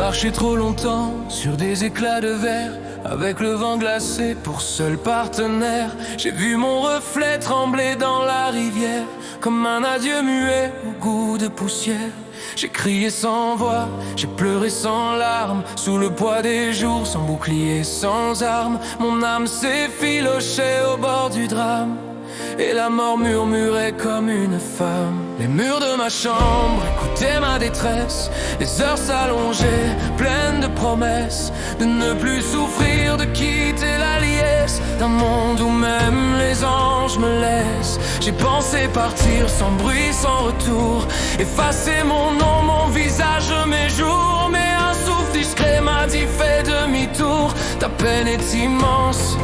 marché trop longtemps sur des éclats de verre, avec le vent glacé pour seul partenaire. J'ai vu mon reflet trembler dans la rivière, comme un adieu muet au goût de poussière. J'ai crié sans voix, j'ai pleuré sans larmes, sous le poids des jours, sans bouclier, sans armes. Mon âme s'effilochait au bord du drame, et la mort murmurait comme une femme. Les murs de ma chambre écoutaient ma détresse, les heures s'allongeaient, pleines de promesses, de ne plus souffrir, de quitter la liesse d'un monde où même les anges me laissent. J'ai pensé partir sans bruit, sans retour, effacer mon nom, mon visage, mes jours. Mais un souffle discret m'a dit fais demi-tour. Ta peine est immense,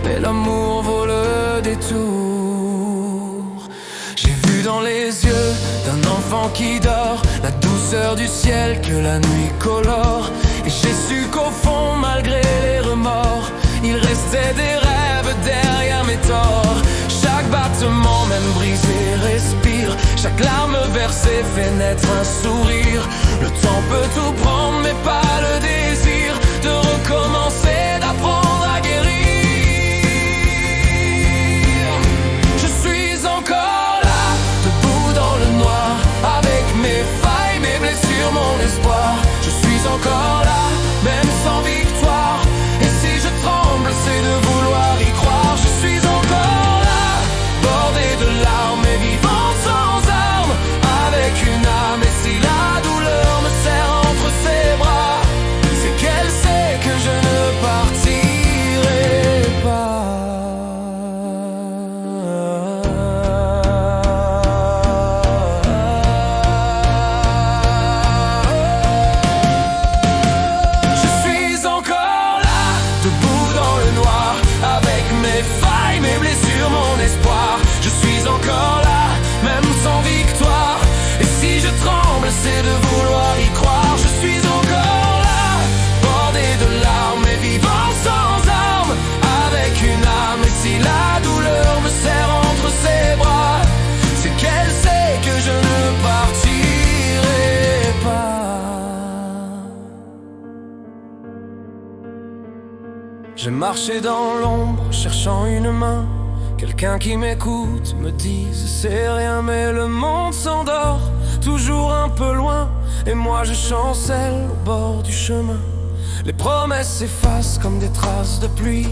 mais l'amour vaut le détour. J'ai vu dans les yeux d'un enfant qui dort la douceur du ciel que la nuit colore, et j'ai su qu'au fond, malgré les remords, il restait des rêves derrière mes torts. Chaque battement, même brisé, respire. Chaque larme versée fait naître un sourire. Le temps peut tout prendre, mais pas le désir de recommencer, d'apprendre à guérir. Je suis encore là, debout dans le noir, avec mes failles, mes blessures, mon espoir. Je suis encore là, même sans victoire. Et si je tremble, c'est de vouloir y croire. Je suis encore là, bordé de larmes et vivant sans armes, avec une âme. Et si la douleur me serre entre ses bras, c'est qu'elle sait que je ne partirai pas. Je suis encore là, debout dans le noir, avec mes failles, mes blessures, mon espoir. Je suis encore là, même sans victoire. Et si je tremble, c'est de vouloir y croire. Je suis encore là, bordé de larmes et vivant sans armes, avec une âme. Et si la douleur me serre entre ses bras, c'est qu'elle sait que je ne partirai pas. J'ai marché dans l'ombre, cherchant une main, quelqu'un qui m'écoute, me dise c'est rien. Mais le monde s'endort, toujours un peu loin, et moi je chancelle au bord du chemin. Les promesses s'effacent comme des traces de pluie,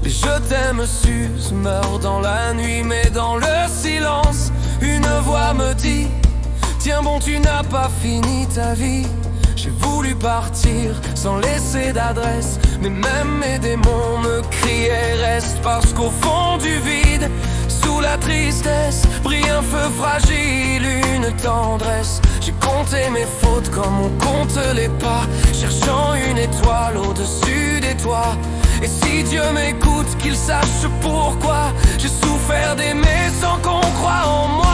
les je t'aime s'usent, meurent dans la nuit. Mais dans le silence, une voix me dit tiens bon, tu n'as pas fini ta vie. J'ai voulu partir sans laisser d'adresse, mais même mes démons me criaient reste. Parce qu'au fond du vide, sous la tristesse, brille un feu fragile, une tendresse. J'ai compté mes fautes comme on compte les pas, cherchant une étoile au-dessus des toits. Et si Dieu m'écoute, qu'il sache pourquoi j'ai souffert d'aimer sans qu'on croie en moi.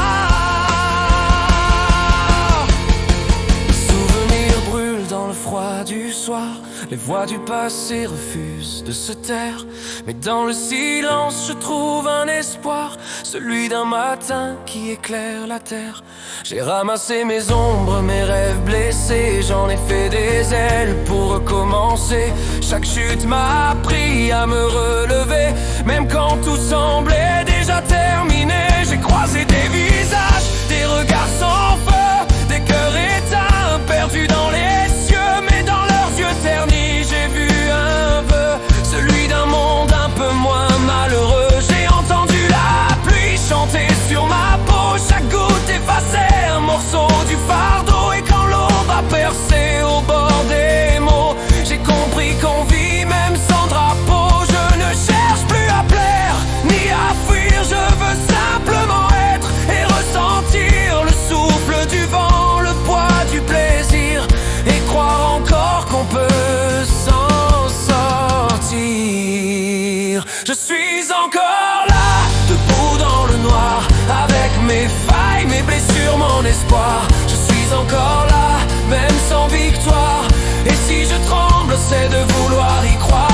Dans le froid du soir, les voix du passé refusent de se taire. Mais dans le silence, je trouve un espoir, celui d'un matin qui éclaire la terre. J'ai ramassé mes ombres, mes rêves blessés, j'en ai fait des ailes pour recommencer. Chaque chute m'a appris à me relever, même quand tout semblait déjà terminé. J'ai croisé des visages, des regards sans feu, des cœurs éteints, perdus dans les cieux. Mais dans leurs yeux ternis, j'ai vu un vœu, celui d'un monde un peu moins malheureux. J'ai entendu la pluie chanter sur ma peau, chaque goutte effaçait un morceau du fardeau. Et quand l'aube a percé au bord des mots, j'ai compris qu'on vit même sans drapeau. Je ne cherche plus à plaire ni à fuir, je veux simplement être et ressentir le souffle du vent, le poids du plaisir, et croire encore qu'on peut s'en sortir. Je suis encore là, debout dans le noir, avec mes failles, mes blessures, mon espoir. Je suis encore là, même sans victoire. Et si je tremble, c'est de vouloir y croire.